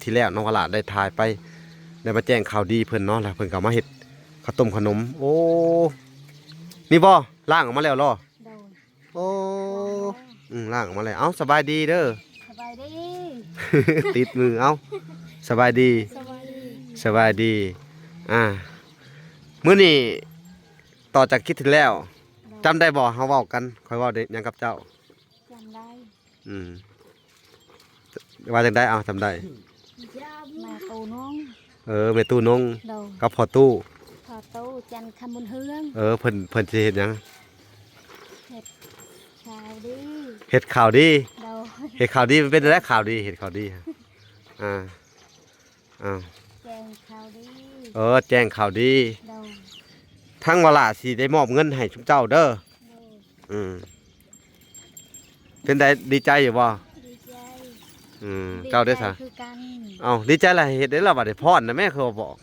ที่แล้วน้องวลาได้ถ่ายไปได้มาแจ้งข่าวดีเพิ่นเนาะแล้วเพิ่นก็มาเฮ็ดข้าวต้มขนมโอ้นี่บ่ล้างออกมาแล้วเหรอโดยโอ้ล้างออกมาแล้วเอ้าสบายดีเด้อ สบายดี ติดมือเอ้าสบายดี สบายดี สบายดีมื้อนี้ต่อจากคลิปที่แล้วจำได้บ่เฮาเว้ากันค่อยเว้าได้หยังกับเจ้าจำได้อืมว่าจังได้เอาจำได้แม่ตูน้องแม่ตู้นงโดยกับพ่อตู้พอตู้จันคำบุญเฮืองเพิ่นสิเฮ็ดหยังเห็ดชาวดี เฮ็ดข่าวดีโดยเฮ็ดข่าวดีมันเป็นอะไรข่าวดีเฮ็ดข่าวดีอ่าอ้าวแจงข่าวดี แจ้งข่าวดีโดยทั้งเวลาสิได้มอบเงินให้ชุมเจ้าเด้อโดยเป็นได้ดีใจอยู่บ่ดีใจเจ้าได้ซะคือกันดีใจล่ะเฮ็ดได้แล้วบัดนี้พรนะแม่เขาบอก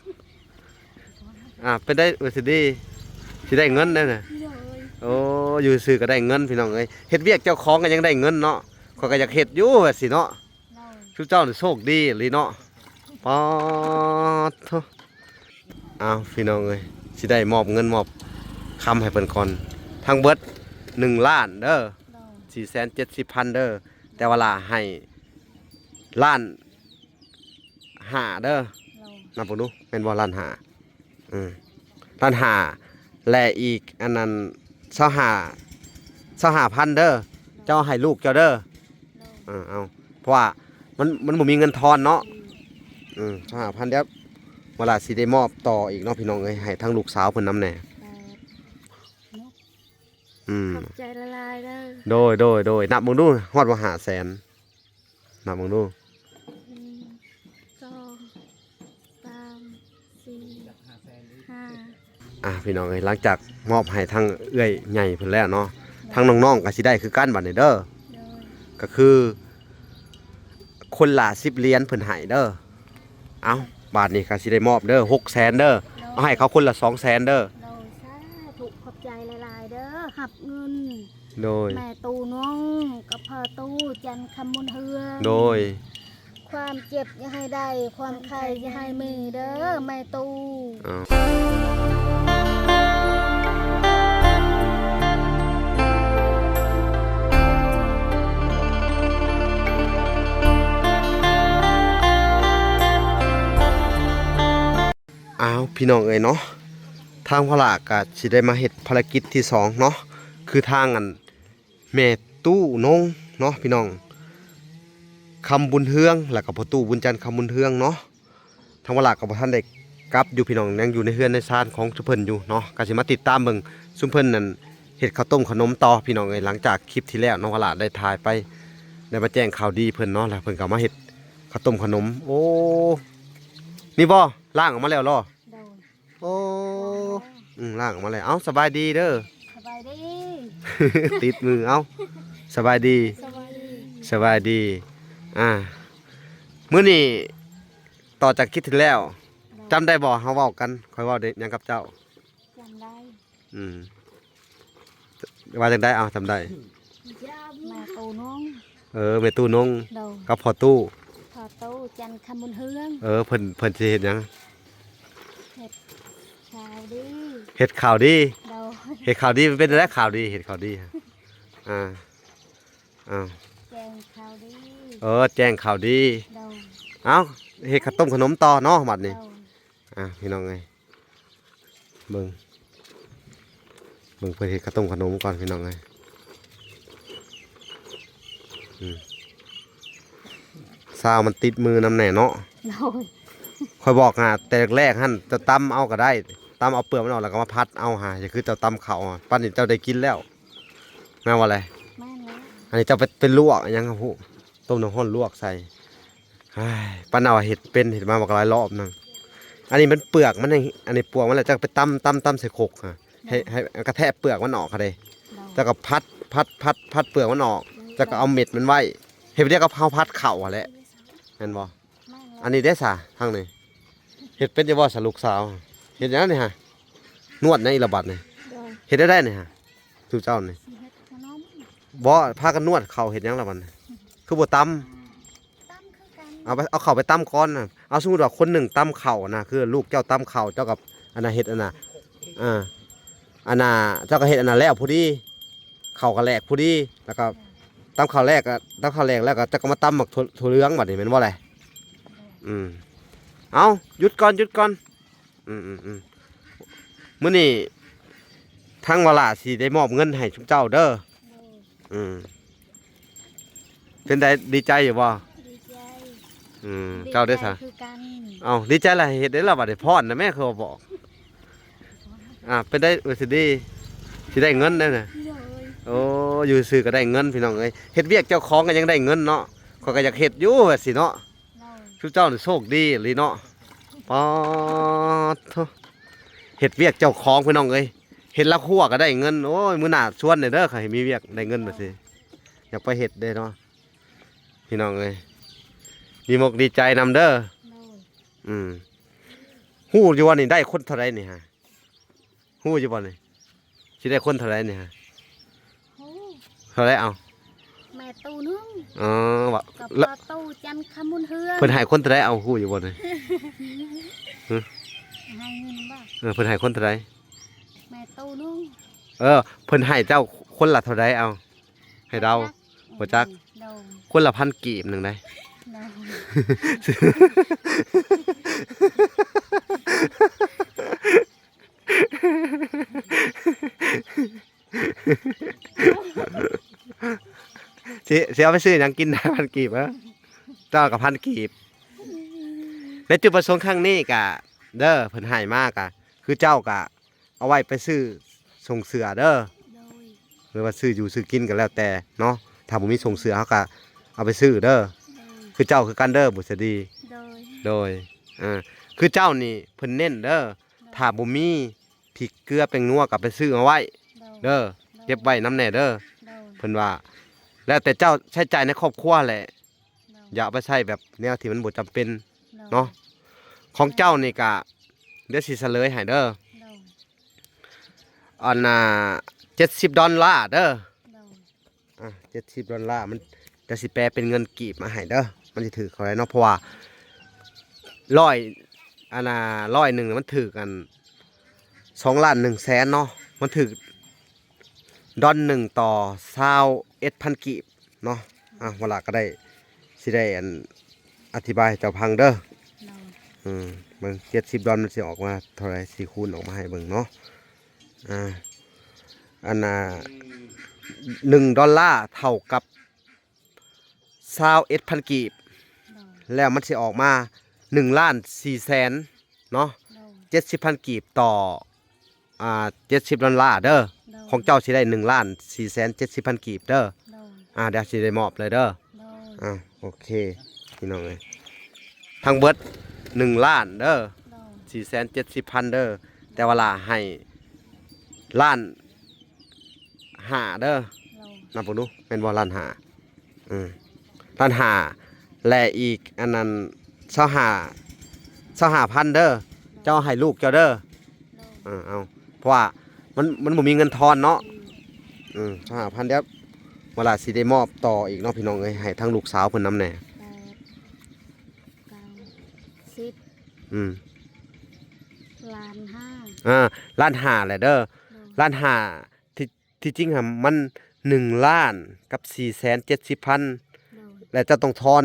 เป็นได้สิได้เงินได้น่ะโดยอยู่ซื่อก็ได้เงินพี่น้องเอ้ยเฮ็ดเวียกเจ้าของก็ยังได้เงินเนาะข้อยก็อยากเฮ็ดอยู่ว่าสิเนาะโดยชุมเจ้านี่โชคดีอีหลีเนาะป๊อดโธ่พี่น้องเอ้ยสิได้มอบเงินมอบคำให้เพิ่นก่อนทั้งเบิด1 ล้านเด้อ470,000เด้อแต่เวลาให้ล้านห้าเด้อนับเบิ่งดูแม่นบ่ล้านห้าล้านห้าและอีกอันนั้น25,000เด้อเจ้าให้ลูกเจ้าเด้อเอาเพราะว่ามันบ่มีเงินทอนเนาะ25,000เดี๋ยวเวลาสิได้มอบต่ออีกเนาะพี่น้องเอ้ยให้ทั้งลูกสาวเพิ่นนำแน่ขอบใจละลายเด้อโดยนับมึงดูฮอดว่า500,000นับมึงดู1 2 3 4 5พี่น้องเอ้ยหลังจากมอบให้ทั้งเอื้อยใหญ่เพิ่นแล้วเนาะทั้งน้องๆก็สิได้คือกันบัดนี้เด้อก็คือคนละ10 เหรียญเพิ่นให้เด้อบาทนี้ก็สิได้มอบเด้อ600,000เด้อเอาให้เขาคนละ200,000เด้อโดยสาธุขอบใจละลายเด้อหับเงินโดยแม่ตูน้องกับพ่อตู้จันคำบุญเฮืองโดยความเจ็บอย่าให้ได้ความไข้อย่าให้มีเด้อแม่ตูพี่น้องเอ้ยเนาะทางพระก็สิได้มาเฮ็ดภารกิจที่2เนาะคือทางแม่ตู้นงเนาะพี่น้องคำบุญเฮืองแล้วก็พ่อตู้บุญจันทร์คำบุญเฮืองเนาะทางพระก็บ่ทันได้กลับอยู่พี่น้องยังอยู่ในเฮือนในศาลของซุเพิ่นอยู่เนาะก็สิมาติดตามเบิ่งซุเพิ่นนั่นเฮ็ดข้าวต้มขนมต่อพี่น้องเอ้ยหลังจากคลิปที่แล้วน้องพระได้ถ่ายไปได้มาแจ้งข่าวดีเพิ่นเนาะแล้วเพิ่นก็มาเฮ็ดข้าวต้มขนมนี่บ่ล้างออกมาแล้วเหรอล้างออกมาแล้วสบายดีเด้อสบายดี ติดมือสบายดีสบายดีมื้อนี้ต่อจากคลิปที่แล้วจำได้บ่เฮาเว้ากันค่อยเว้าได้หยังกับเจ้าจำได้ว่าจังได้จำได้แม่ตูน้องแม่ตู้นงกับพ่อตู้จันคำบุญเฮืองเพิ่นสิเฮ็ดหยังเห็ดข่าวดีเฮ็ดข่าวดีมันเป็นอะไรข่าวดีเฮ็ดข่าวดีแจงข่าวดีแจ้งข่าวดีเฮ็ดข้าวต้มขนมต่อเนาะบัดนี้พี่น้องเอ้ยเบิ่งเพิ่นเฮ็ดข้าวต้มขนมก่อนพี่น้องเอ้ยซาวมันติดมือนำแน่เนาะค่อยบอกแต่แรกหั่นจะตำเอาก็ได้ตำเอาเปลือกมันออกแล้วก็มาพัดเอาอย่าคือเจ้าตำเขาปั้นนี่เจ้าได้กินแล้วแม่ว่าอะไรอันนี้เจ้าเป็นลวกยังครับผู้ต้มน้ำร้อนลวกใส่ปั้นเอาเห็ดมาบอกหลายรอบนึงอันนี้มันเปลือกมันอันนี้ปวกมันแหละจะไปตำใส่โขกให้กระแทกเปลือกมันออกค่ะเลยจะก็พัดเปลือกมันออกจะก็เอาเม็ดมันไว้เห็ดเรียกก็พัดเข่าแหละเห็นบ่อันนี้ได้สาทางนี้เห็ดเป็นจะว่าสลูกสาวเห็ดอย่างนี้นวดในระบาดนี่เห็ดได้นี่ทุกเจ้านี่บ่พากันนวดเข่าเห็ดอย่างระบาดคือบ่ตำ เอาเข่าไปตั้มก้อนน่ะเอาสมมุติว่าคนหนึ่งตั้มเข่านะคือลูกเจ้าตั้มเข่าเจ้ากับอันน่ะเฮ็ดอันน่ะอันน่ะเจ้าก็เฮ็ดอันน่ะแล้วพอดีเข่าก็แหลกพอดีแล้วก็ตั้มเข่าแรกก็ตั้มเข่าแรกแล้วก็เจ้าก็มาตั้มหมักถั่วเหลืองบัดนี้แม่นบ่แหละเอาหยุดก่อนมื้อนี้ทางวลาสิได้มอบเงินให้ชุมเจ้าเด้อเป็นได้ดีใจอยู่บ่ ดีใจ เจ้าได้ซะ คือกัน เอาดีใจล่ะเฮ็ดได้แล้วบัดนี้พรนะแม่เขาบอกเป็นได้สิได้เงินได้น่ะ เลย โอ้อยู่ซื่อก็ได้เงินพี่น้องเอ้ยเฮ็ดเวียกเจ้าของก็ยังได้เงินเนาะข้อยก็อยากเฮ็ดอยู่ว่าสิเนาะ เลย ชุมเจ้านี่โชคดีอีหลีเนาะปอดโธ่เฮ็ดเวียกเจ้าของพี่น้องเอ้ยเฮ็ดละครัวก็ได้เงินโอ้ยมื้อหน้าชวนได้เด้อค่ะให้มีเวียกได้เงินบัดสิอยากไปเฮ็ดเด้เนาะพี่น้องเอ้ยดีมกดีใจนำเด้อ เลย ฮู้อยู่ว่านี่ได้คนเท่าไรนี่ฮะฮู้อยู่บ่นี่สิได้คนเท่าไรนี่ฮะ โอ้ เท่าไรเอา แม่ตู้นึง อ๋อว่า กับ แล้ว พ่อตู้จันทร์คำมุนเฮือ เพิ่นให้คนเท่าไรเอาฮู้อยู่บ่นี่ ให้เงินบ่ เพิ่นให้คนเท่าไร แม่ตู้นึง เพิ่นให้เจ้าคนละเท่าไรเอาให้เราบ่จัก โดน คนละ1,000กีบหนึงได้ โดน สิเอาไปซื้อหยังกินได้1,000กีบเหรอเจ้ากับ1,000กีบในจุดประสงค์ครั้งนี้ก็เด้อเพิ่นให้มากะคือเจ้าก็เอาไว้ไปซื้อส่งเสือเด้อ โดย หรือว่าซื้ออยู่ซื้อกินก็แล้วแต่เนาะถ้าบ่มีส่งเสือเฮาก็เอาไปซื้อเด้อ โดย คือเจ้าคือกันเด้อบุษดี โดย โดยคือเจ้านี่เพิ่นเน้นเด้อถ้าบ่มีพริกเกลือแป้งนัวก็ไปซื้อเอาไว้เด้อเก็บไว้นำแน่เด้อ โดย เพิ่นว่า แล้วแต่เจ้าใช้จ่ายในครอบครัวแหละ โดย อย่าเอาไปใช้แบบแนวที่มันบ่จำเป็น โดย เนาะของเจ้านี่ก็เดี๋ยวสิเฉลยให้เด้อ โดย อันน่ะ$70เด้อ โดย $70มันจะสิแปลเป็นเงินกีบมาให้เด้อมันสิถือเขาได้เนาะเพราะว่าอันน่ะ100มันถือกัน2,100,000เนาะมันถือดอนหนึ่งต่อ21,000กีบเนาะเวลาก็ได้สิได้อธิบายให้เจ้าพังเด้อ โดย มัน$70มันสิออกมาเท่าไหร่สิคูณออกมาให้เบิ่งเนาะอันน่ะ$1เท่ากับ21,000กีบ โดย แล้วมันสิออกมา1,400,000เนาะ โดย 70,000กีบต่อ$70เด้อ โดย ของเจ้าสิได้1,470,000กีบเด้อ โดย เดี๋ยวสิได้มอบเลยเด้อ โดย โอเคพี่น้องเอ้ยทั้งเบิด1,000,000เด้อ โดย 470,000เด้อแต่ว่าล่ะให้ล้านห้าเด้อ โดย นับบ่ดูแม่นบ่ล้านห้าล้านห้าและอีกอันนั้น25,000เด้อเจ้าให้ลูกเจ้าเด้อ โดย เอาเพราะว่ามันบ่มีเงินทอนเนาะ25,000เดี๋ยวเวลาสิได้มอบต่ออีกเนาะพี่น้องเอ้ยให้ทั้งลูกสาวเพิ่นนำแหน่ 8 9 10 อืม ล้านห้า ล้านห้าแหละเด้อ โดย ล้านห้าที่จริงอะมัน1,000,000กับ470,000 โดย แล้วเจ้าต้องทอน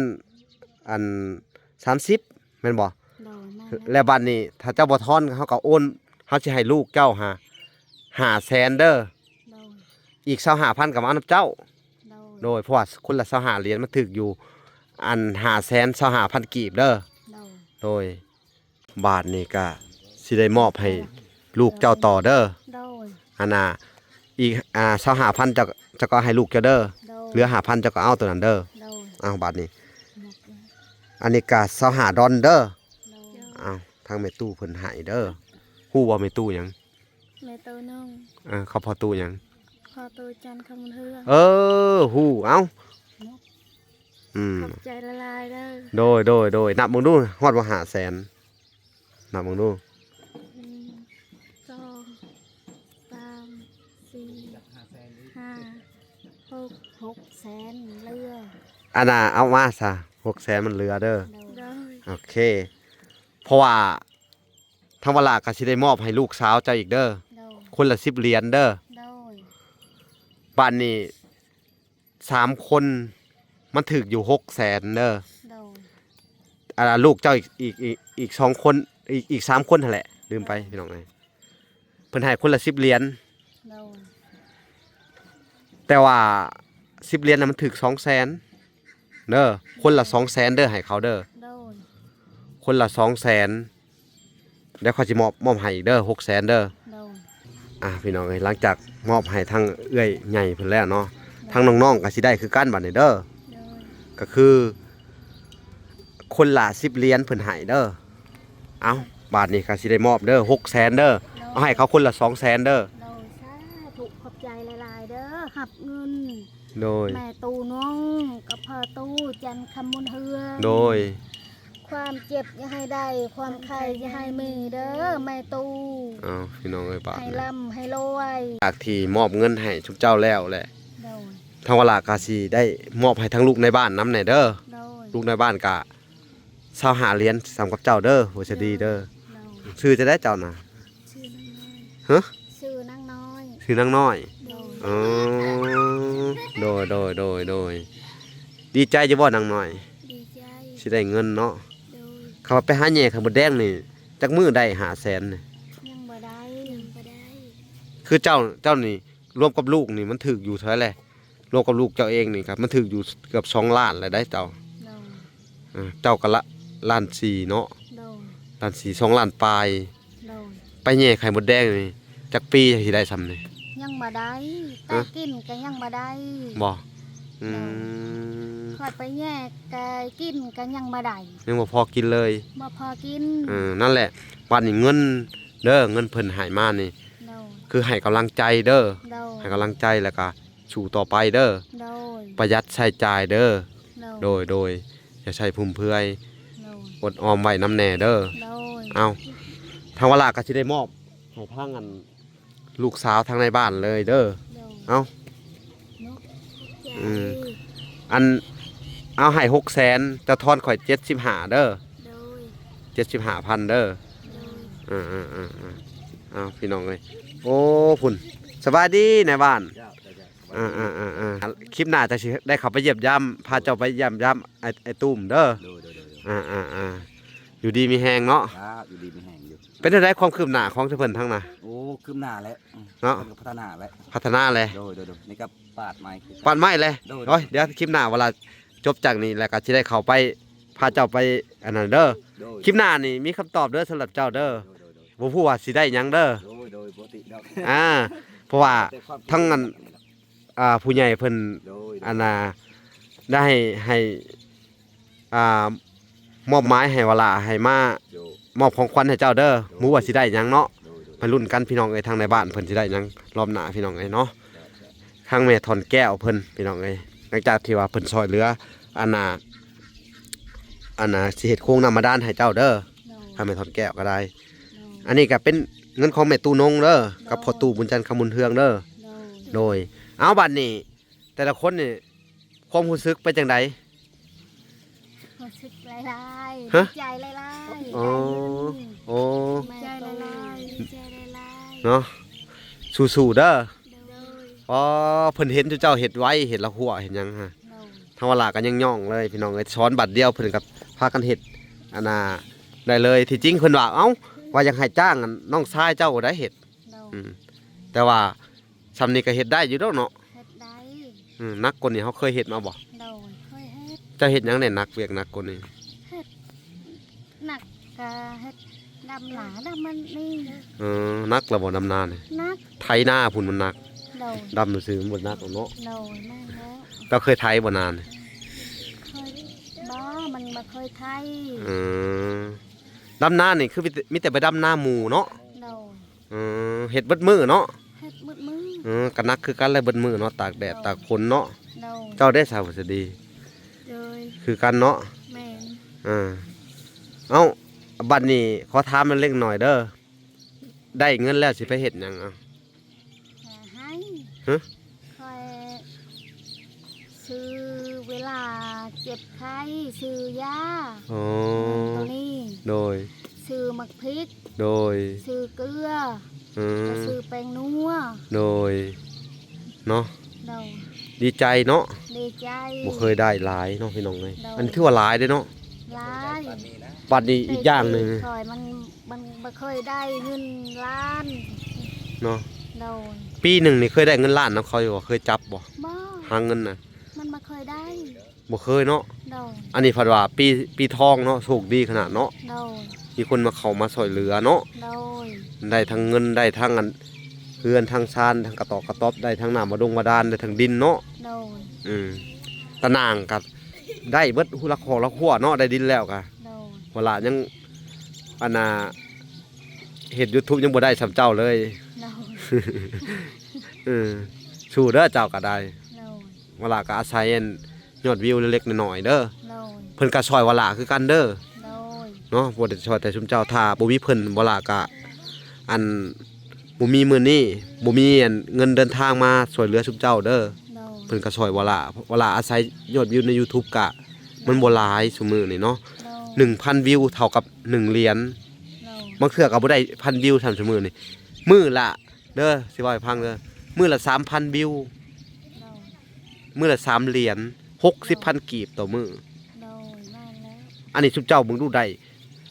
อัน30แม่นบ่ โดยนั่นแหละ แล้วบัดนี้ถ้าเจ้าบ่ทอนเขาก็โอนเขาสิให้ลูกเจ้า500,000เด้อ โดย อีก25,000ก็มาเอานํเจ้า โดย โดยเพราะว่าคนละ25เหรียญมันถึกอยู่อัน525,000กีบเด้อ โดย โดยบาทนี้ก็สิได้มอบให้ลูกเจ้าต่อเด้อ โดย อันน่ะอีก25,000เจ้าก็ให้ลูกเจ้าเด้อ โดย เหลือ5,000เจ้าก็เอาตัวนั้นเด้อ โดย บาทนี้ หมดเลย อันนี้ก็$25เด้อ โดย ทางแม่ตู้เพิ่นให้เด้อฮู้ว่าแม่ตู้หยัง แม่ตู้นึง เขาพอตู้หยัง พ่อตู้จันทร์คำมุนเฮือ ฮู้ขอบใจละลายเด้อ โดยนับมึงดูฮอดบ่500,000นับมึงดู 1 2 3 4 5 6 6 แสนเรือ อันน่ะเอามาซะ 600,000มันเหลือเด้อ โดย โอเคเพราะว่าทางเวลาก็สิได้มอบให้ลูกสาวเจ้าอีกเด้อ โดย คนละ10เหรียญเด้อ โดย บ้านนี้3คนมันถึกอยู่600,000เด้อ โดย ลูกเจ้าอีก2คนอีก3คนนั่นแหละลืมไปพี่น้องเอ้ยเพิ่นให้คนละ10เหรียญ โดย แต่ว่า10เหรียญน่ะมันถึก200,000เด้อคนละ200,000เด้อให้เขาเด้อ โดย คนละ200,000เดี๋ยวเขาสิมอบให้อีกเด้อ600,000เด้อ โดย พี่น้องเอ้ยหลังจากมอบให้ทางเอื้อยใหญ่เพิ่นแล้วเนาะทางน้องๆก็สิได้คือกันบัดนี้เด้อ โดย ก็คือคนละ10เหรียญเพิ่นให้เด้อเอาบาทนี้ก็สิได้มอบเด้อ600,000เด้อเอาให้เขาคนละ200,000เด้อ โดยสาธุขอบใจหลายๆเด้อหับเงิน โดย แม่ตูน้องกับพ่อตู้จันคำมุนเฮือง โดย ความเจ็บอย่าให้ได้ ความไข้อย่าให้มีเด้อแม่ตู เอาพี่น้องเอ้ยบาท ให้ นี้ ร่ำให้รวย จากที่มอบเงินให้ทุกเจ้าแล้วแหละ โดย ทางเวลาก็สิได้มอบให้ทั้งลูกในบ้านนำแน่เด้อ โดย ลูกในบ้านก็25เหรียญสำกับเจ้าเด้อบ่จะดีเด้อ โดย ชื่อจะได้เจ้าน่ะ ชื่อนางน้อย ฮะ ชื่อนางน้อย ชื่อนางน้อย โดย อ๋อโดยดีใจจะบ่นางน้อย ดีใจ สิได้เงินเนาะ โดย เขาว่าไปหาแหย่ข้าวบดแดงนี่จักมือได้500,000นี่ ยังบ่ได้ยังบ่ได้ คือเจ้านี่รวมกับลูกนี่มันถึกอยู่เท่าไหร่รวมกับลูกเจ้าเองนี่ครับมันถึกอยู่เกือบ2ล้านเลยได้เจ้า โดย เจ้าก็ละล้านสี่เนาะ โดย ล้านสี่2ล้านปลาย โดย ไปแหย่ไข่มดแดงนี่จักปีสิได้ซำนี่ ยังบ่ได้แต่กินก็ยังบ่ได้ บ่อืม คอยไปแยกกายกินก็ยังบ่ได้ ยังบ่พอกินเลย บ่พอกิน นั่นแหละวันนี้เงินเด้อเงินเพิ่นให้มานี่ โดย คือให้กำลังใจเด้อ โดย ให้กำลังใจแล้วก็สู่ต่อไปเด้อ โดย ประหยัดใช้จ่ายเด้อ โดย โดยอย่าใช้พุ่มเพื่อย โดย อดออมไว้น้ำแน่เด้อ โดย เอาทางเวลาก็สิได้มอบให้ทางอันลูกสาวทางในบ้านเลยเด้อ โดย เอา นกใจ อันเอาให้600,000จะทอนข่อย75เด้อ โดย 75,000เด้อ โดย เอาพี่น้องเลยโอ้พุ่นสบายดีในบ้านคลิปหน้าจะสิได้เขับไปเยี่ยมยามพาเจ้าไปเยี่ยมยามไอ้ตุ้มเด้ออยู่ดีมีแหงเนาะ ครับอยู่ดีมีแห่งอยู่ เป็นได้ความคืบหน้าของเจ้าเพิ่นทั้งน่ะ โอ้คืบหน้าแล้ว เนาะ พิ่ก็พัฒนาแล้ว พัฒนาเลย โดยนี่ก็ปาดไม้คือ ปานไม้เลย โดย โอ้ยเดี๋ยวคลิปหน้าเวลาจบจากนี้แล้วก็สิได้เข้าไปพาเจ้าไปอันนั้นเด้อ โดย คลิปหน้านี่มีคำตอบเด้อสำหรับเจ้าเด้อบ่ฮู้ว่าสิได้หยังเด้อ โดยปกติดอก เพราะว่า แต่ความ ทั้งนั้นผู้ใหญ่เพิ่น โดย อันน่ะได้ให้มอบหมายให้เวลาให้มา โดย มอบของขวัญให้เจ้าเด้อหมู่ว่าสิได้หยังเนาะ โดย ไปลุ้นกันพี่น้องเอ้ยทางในบ้านเพิ่นสิได้หยังรอบหน้าพี่น้องเอ้ยเนาะทางแม่ถอนแก้วเพิ่นพี่น้องเอ้ยหลังจากที่ว่าเพิ่นช่วยเหลืออันน่ะสิเฮ็ดโครงน้ำบาดาลให้เจ้าเด้อ โดย ทางแม่ถอนแก้วก็ได้ โดย อันนี้ก็เป็นเงินของแม่ตู้นงเด้อกับพ่อตู้บุญจันทร์คำมุนเทืองเด้อ โดย โดยเอาบัดนี้แต่ละคนนี่ความรู้สึกเป็นจังได รู้สึกหลายๆ ฮะ ดีใจหลายๆ อ๋อ โอ้ ใจหลายๆใจหลาย เนาะสู้ๆเด้อ ๆโดย อ๋อเพิ่นเห็นเจ้าเฮ็ดไว้เฮ็ดละหัวเห็นหยังฮะ โดย ทางเวลากันยังย่องเลยพี่น้องเอ้ยสอนบัดเดียวเพิ่นกับพากันเฮ็ดอันน่ะได้เลยที่จริงเพิ่นว่าเอ้าว่าอยากให้จ้างอันน้องชายเจ้าได้เฮ็ด โดย อืมแต่ว่าซำนี้ก็เฮ็ดได้อยู่ดอกเนาะ เฮ็ดได้ นักกว่านี้เขาเคยเฮ็ดมาบ่ โดยค่อยเฮ็ด เจ้าเฮ็ดหยังได้หนักเวียกหนักกว่านี้ หนักกะเฮ็ดดำหลาดำมันนี่ นักแล้วบ่ดำนานี่ นัก ไถนาพุ่นมันนัก โดย ดำซื่อๆมันบ่นักหรอกเนาะ โดยแม่นแล้ว เจ้าเคยไถบ่นาน เคยบ่มันบ่เคยไทย เออดำนานี่คือมีแต่ไปดำนาหมู่เนาะ โดย เฮ็ดเบิดมื้อเนาะ เฮ็ดมืดมือ ก็นักคือกันเลยเบิดมื้อเนาะตากแดดตากฝนเนาะ โดย เจ้าได้สาวสดี โดย คือกันเนาะ แม่น เอ้าบัดนี้ขอถามมันเล็กหน่อยเด้อได้เงินแล้วสิไปเฮ็ดหยังอ่ะ ให้ ฮะ คอยซื้อเวลา เจ็บไข้ซื้อยา อ๋อ ตัวนี้ โดย ซื้อหมักพริก โดย ซื้อเกลือ อืม ซื้อแป้งนัว โดยเนาะ โดย ดีใจเนาะ ดีใจ บ่เคยได้หลายเนาะพี่น้องเอ้ย โดย อันถือว่าหลายเด้เนาะ หลาย บ้านนี้นะ บัดนี้อีกอย่างหนึง คอยมันบ่เคยได้เงินล้าน เนาะ โดย ปีหนึงนี่เคยได้เงินล้านนำเขาอยู่บ่เคยจับบ่ บ่ หาเงินน่ะ มันบ่เคยได้ บ่เคยเนาะ โดย อันนี้เพิ่นว่าปีทองเนาะโชคดีขนาดเนาะ โดย มีคนมาเข้ามาช่วยเหลือเนาะ โดย ได้ทั้งเงินได้ทั้งอันเรือนทั้งชานทั้งกระตอกกระต๊อบได้ทั้งน้ำบาดงบาดาลได้ทั้งดินเนาะ โดย ตะนางกับได้เบิดหุละคอละขัวเนาะได้ดินแล้วกะ โดย เวลายังอันน่ะเฮ็ด YouTube ยังบ่ได้สำเจ้าเลย โดย สู้เด้อเจ้าก็ได้ โดย เวลาก็อาศัยอันยอดวิวเล็กๆน้อยๆเด้อ โดย เพิ่นก็ช่วยเวลาคือกันเด้อ โดย เนาะบ่ได้ช่วยแต่ชุมเจ้าถ้าบ่มีเพิ่นเวลาก็อันบ่มีมื้อนี้บ่มีอันเงินเดินทางมาช่วยเหลือชุมเจ้าเด้อ โดย เพิ่นก็ช่วยเวลาอาศัยยอดวิวใน YouTube กะมันบ่หลายซุมื้อนี่เนาะ โดย 1,000 วิวเท่ากับ1เหรียญ โดย บางเทื่อก็บ่ได้1,000 วิวทำซุมื้อนี่มื้อละเด้อสิเว้าให้ฟังเด้อมื้อละ 3,000 วิว โดย มื้อละ3เหรียญ60,000กีบต่อมื้อ โดยแม่นแล้ว อันนี้ซุมเจ้าเบิ่งดูได้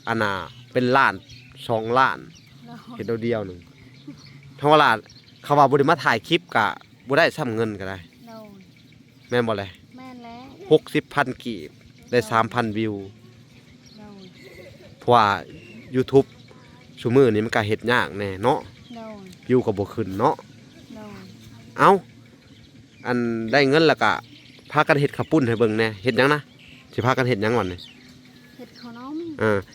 อันน่ะเป็นล้าน2ล้าน โดย เฮ็ดเดียวๆหนึงทั้งว่าล่ะเขาว่าบ่ได้มาถ่ายคลิปก็บ่ได้ซ้ำเงินก็ได้ โดย แม่นบ่แล แม่นแล้ว 60,000กีบได้ 3,000 วิว โดย เพราะว่า YouTube ซุมื้อนี้มันก็เฮ็ดยากแน่เนาะ โดย วิวก็บ่ขึ้นเนาะ โดย เอ้าอันได้เงินแล้วก็พากันเฮ็ดข้าวปุ้นให้เบิ่งแหน่เฮ็ดหยังนะสิพากันเฮ็ดหยังวันนี้ เฮ็ดขนม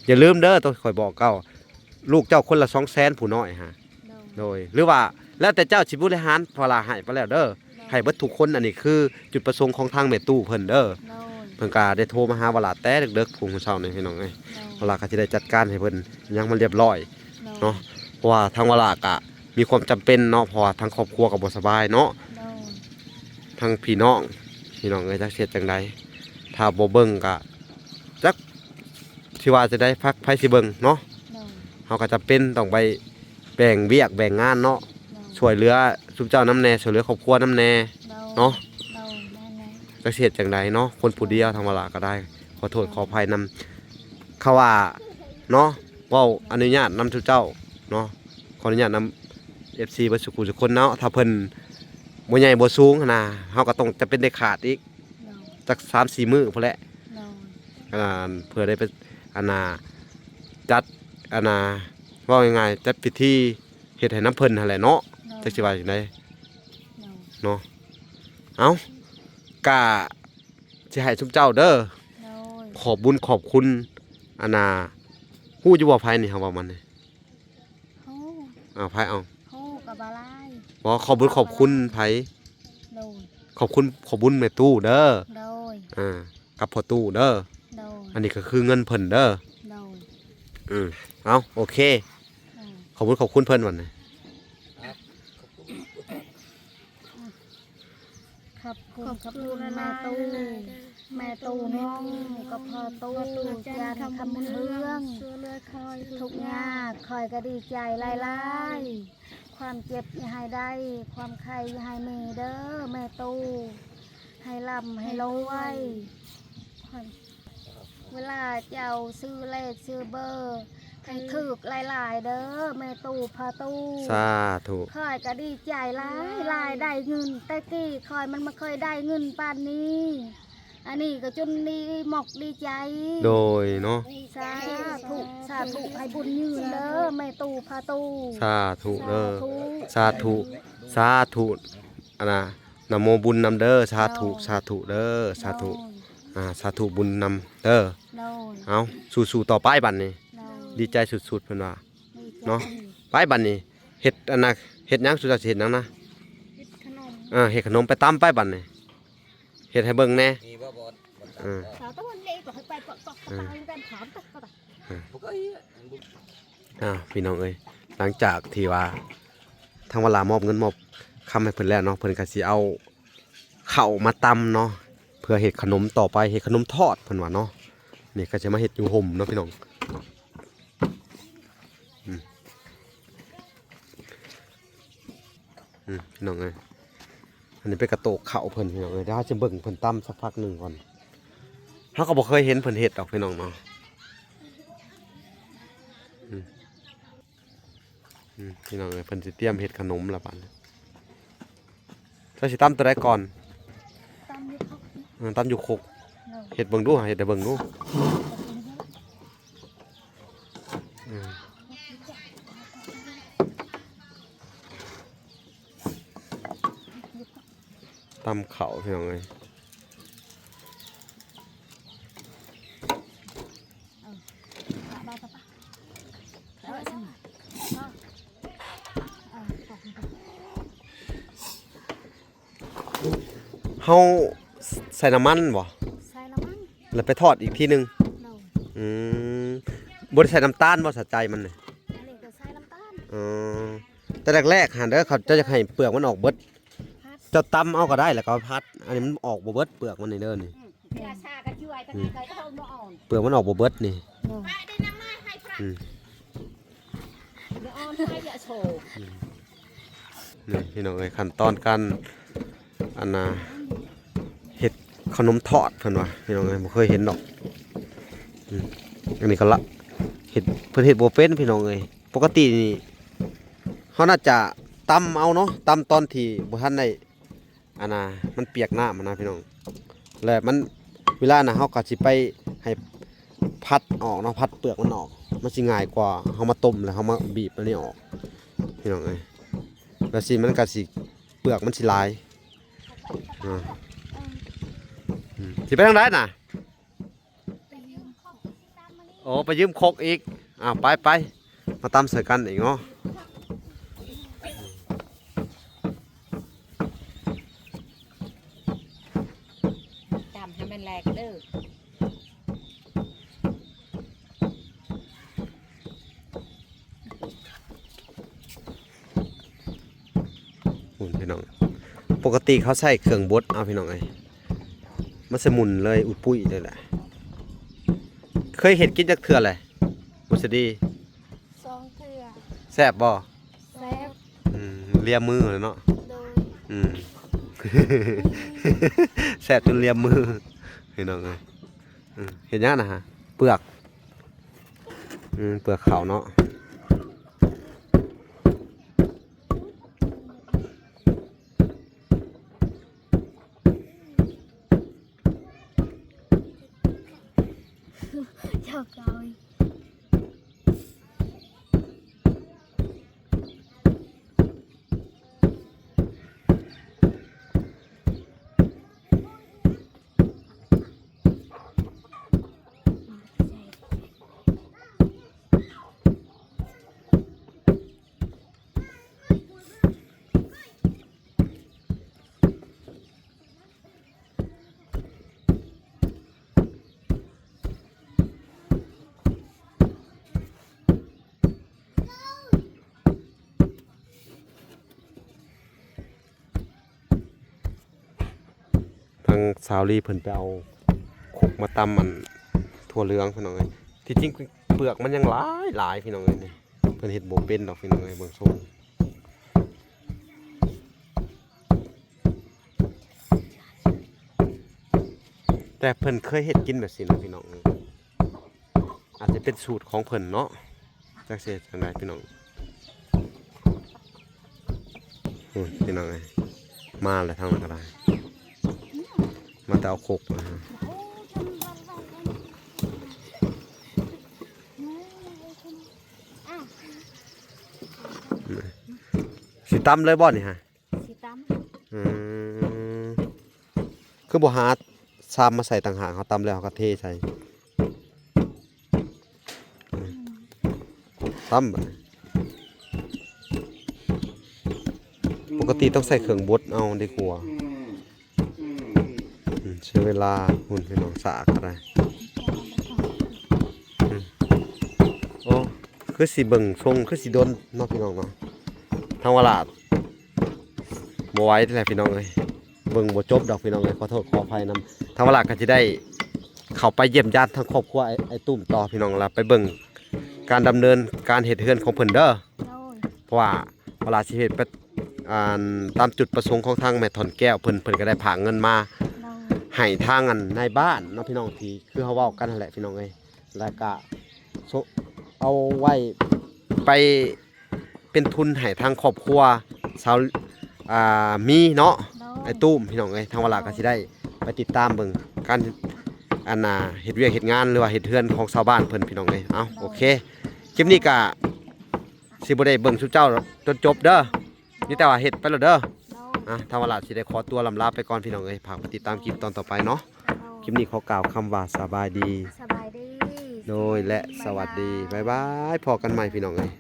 อย่าลืมเด้อต้องข่อยบอกเจ้าลูกเจ้าคนละ200,000ผู้น้อยฮะ โดย โดยหรือว่าแล้วแต่เจ้าสิบริหารพอลาให้ไปแล้วเด้อให้เบิดทุกคนอันนี้คือจุดประสงค์ของทางแม่ตู้เพิ่นเด้อ โดย เพิ่นก็ได้โทรมาหาเวลาแต่ดึกๆพุ่งเช้านี่พี่น้องเอ้ยเวลาก็สิได้จัดการให้เพิ่นหยังมันเรียบร้อย เนาะ เพราะว่าทางเวลาก็มีความจำเป็นเนาะเพราะว่าทางครอบครัวก็บ่สบายเนาะ โดย ทางพี่น้องเอ้ยจักเฮ็ดจังไดถ้าบ่เบิ่งก็จักสิว่าจะได้พักไผสิเบิ่งเนาะ โดย เฮาก็จำเป็นต้องไปแบ่งเวียกแบ่งงานเนาะ ช่วยเหลือซุมเจ้าน้ำแน่ช่วยเหลือครอบครัวน้ำแน่ เนาะ โดยแม่นแล้ว ก็เสียจังใดเนาะคนผู้เดียวทางเวลาก็ได้ ขอโทษขออภัยนำเขาว่าเนาะเว้าอนุญาตนำซุมเจ้าเนาะขออนุญาตนำ FC บ่สุขุทุกคนเนาะถ้าเพิ่นบ่ใหญ่บ่สูงหั้นน่ะเฮาก็ต้องจะเป็นได้ขาดอีก โดย จัก 3-4 มื้อพุ่นแหละ โดย เพื่อได้ไปอันน่ะจัดอันน่ะเว้าง่ายๆจัดพิธีเฮ็ดให้น้ำเพิ่นหั่นแหละเนาะ โด จั ย กสิว่าจังได โดย เนาะเอากะสิให้ซุมเจ้าเด้อ โดย ขอบบุญขอบคุณอานาฮู้อยู่บ่ไผนี่เฮาว่ามันนี่ ฮู้ ไผเอา ฮู้กับบาลาย บ่ขอบบุญขอบคุณไผ โดย ขอบคุณขอบบุญแม่ตู้เด้อ โดย กับพ่อตู้เด้อ โดย อันนี้ก็คือเงินเพิ่นเด้อ โดย เอาโอเค โดย ขอบคุณขอบคุณเพิ่นวันนี้ ขอบคุณแม่ตู้แม่ตู้น้องกับพ่อตู้จานคำเรื่องทุกยากคอยก็ดีใจหลายๆความเจ็บอย่าให้ได้ ความไข้อย่าให้มีเด้อแม่ตู้ให้ร่ำให้รวยเวลาเจ้าซื้อเลขซื้อเบอร์ให้ถูกหลายๆเด้อแม่ตู้พ่อตู้ สาธุ คอยก็ดีใจหลายได้เงินแต่กี้คอยมันมาเคยได้เงินปานนี้ อันนี้ก็จนดีหมกดีใจ โดยเนาะ สาธุให้บุญยืนเด้อแม่ตู่พาตู่ สาธุเด้อ ธุ สาธุสาธุอันน่ะนะโมบุญนำเด้อสาธุสาธุเด้อสาธุสาธุบุญนำเด้อ โดย เอาสู้ๆต่อไปบัดนี้ โดย ดีใจสุดๆเพิ่นว่า ดีใจ เนาะ ไปบัดนี้เฮ็ดอันน่ะเฮ็ดหยังสุดจะเฮ็ดหยังนะ เฮ็ดขนม เฮ็ดขนมไปตำไปบัดนี้เฮ็ดให้เบิ่งแหน่ มีบ่บอล สาวตะวันเล็กก็ให้ไปก็ตายกันถามก็ได้ ปกติ พี่น้องเอ้ยหลังจากที่ว่าทางเวลามอบเงินมอบคำให้เพิ่นแล้วเนาะเพิ่นก็สิเอาข้าวมาตำเนาะ พื่อเฮ็ดขนมต่อไปเฮ็ดขนมทอดเพิ่นว่าเนาะนี่ก็จะมาเฮ็ดอยู่ห่มเนาะพี่น้องพี่น้องเอ้ยอันนี้เป็นกระโตกข้าวเพิ่นพี่น้องเอ้ยเดี๋ยวเราจะเบิ่งเพิ่นตำสักพักหนึงก่อนเฮาก็บ่เคยเห็นเพิ่นเฮ็ดดอกพี่น้องเนาะพี่น้องเอ้ยเพิ่นสิเตรียมเฮ็ดขนมละบัดนี้เจ้าสิตำตัวใดก่อน ตามที่เขา ตำอยู่ครกเฮ็ดเบิ่งดูเฮ็ดให้เบิ่งดูตำข้าวพี่น้องเอ้ย บ้าปะแล้วใช่ไหมเฮาใส่น้ำมันบ่ ใส่ละมั้ง แล้วไปทอดอีกทีหนึง เรา อืมบ่ได้ใส่น้ำตาลบ่สะใจมันนี่ อันนี้ก็ใส่น้ำตาล อ๋อแต่แรกๆหั่นเด้อเขาจะให้เปลือกมันออกเบิด พัด เจะตำเอาก็ได้แล้วก็เอาพัด อันนี้มันออกบ่เบิดเปลือกมันนี่เด้อนี่ ราชาก็ช่วยตั้งแต่เขาเอาอ่อน เปลือกมันออกบ่เบิดนี่ เรา อืม เดี๋ยวอ่อนให้อย่าโชว์ นี่พี่น้องเอ้ยขั้นตอนการอันน่ะเฮ็ดขนมทอดเพิ่นว่าพี่น้องเอ้ยบ่เคยเห็นดอกอันนี้ก็ละเฮ็ดเพิ่นเฮ็ดบ่เป็นพี่น้องเอ้ยปกตินี่เฮาน่าจะตำเอาเนาะตำตอนที่บ่ทันได้อันน่ะมันเปียกน้ำนะพี่น้องแล้วมันเวลาน่ะเฮาก็สิไปให้พัดออกเนาะพัดเปลือกมันออกมันสิง่ายกว่าเฮามาต้มแล้วเฮามาบีบอันนี้ออกพี่น้องเอ้ยแล้วสิมันก็สิเปลือกมันสิลายสิไปทางใดน่ะโอ้ไปยืมครกอีกไปมาตำใส่กันอีกเนาะ จำให้มันแหลกเด้อ พี่น้องปกติเขาใส่เครื่องบดเอาพี่น้องไอ้มันสมุนเลยอุดปุ้ยเลยแหละเคยเห็ดกินจากเถื่อเลยบุษดี สองเถื่อ แซ่บบ่ แซ่บ เลียมือเลยเนาะ โดย อืม แซ่บจนเลียมือพี่น้องไอ้เห็นยังนะฮะเปลือกเปลือกขาวเนาะชอบเลย ทางสาวลีเพิ่นไปเอาขกมาตำมันทั่วเหลืองพี่น้องเอ้ยที่จริงเปลือกมันยังหลายพี่น้องเอ้ยนี่เพิ่นเฮ็ดบ่เป็นดอกพี่น้องเอ้ยเบิ่งทรงแต่เพิ่นเคยเฮ็ดกินแบบนี้นะพี่น้องอาจจะเป็นสูตรของเพิ่นเนาะจักสิเฮ็ดจังไดพี่น้องพี่น้องเอ้ยมาแล้วทางนั้นก็ได้มาแต่เอาขกมาสิตำเลยบ่นี่ฮะ สีตั้ม คือบ่หาซ้ำมาใส่ต่างหากเขาตำแล้วเขาก็เทใส่ตำบัดนี้ปกติต้องใส่เครื่องบดเอาดีกว่าใช้เวลาหุ่นพี่น้องสากอะไรโอ้คือสิเบิ่งทรงคือสิโดนเนาะพี่น้องเนาะทางวลาดบ่ไหวแท้พี่น้องเอ้ยเบิ่งบ่จบดอกพี่น้องเอ้ยขอโทษขออภัยนำ ทางเวลาก็จะได้เข้าไปเยี่ยมญาติทั้งครอบครัวไอ้ตุ้มต่อพี่น้องละไปเบิ่งการดำเนินการเฮ็ดเฮือนของเพิ่นเด้อ โดย เพราะว่าเวลาสิเฮ็ดไปตามจุดประสงค์ของทางแม่ถอนแก้วเพิ่นก็ได้ผากเงินมา โดย ให้ทางในบ้านเนาะพี่น้องที่คือเฮาเว้ากันนั่นแหละพี่น้องเอ้ยแล้วก็เอาไว้ไปเป็นทุนให้ทางครอบครัวชาวมีเนาะ โดย ไอ้ตุ้มพี่น้องเอ้ยทางเวลาก็สิได้ไปติดตามเบิ่งการเฮ็ดเวียกเฮ็ดงานหรือว่าเฮ็ดเฮือนของชาวบ้านเพิ่นพี่น้องเอ้ยเอ้าโอเคคลิปนี้ก็สิบ่ได้เบิ่งซุเจ้าจนจบเด้อนี่แต่ว่าเฮ็ดไปแล้วเด้อ โดย ทางเวลาสิได้ขอตัวลำลาไปก่อนพี่น้องเอ้ยฝากไปติดตามคลิปตอนต่อไปเนาะคลิปนี้ขอกล่าวคำว่าสบายดี สบายดี โดยและสวัสดีบ๊ายบายพอกันใหม่พี่น้องเอ้ย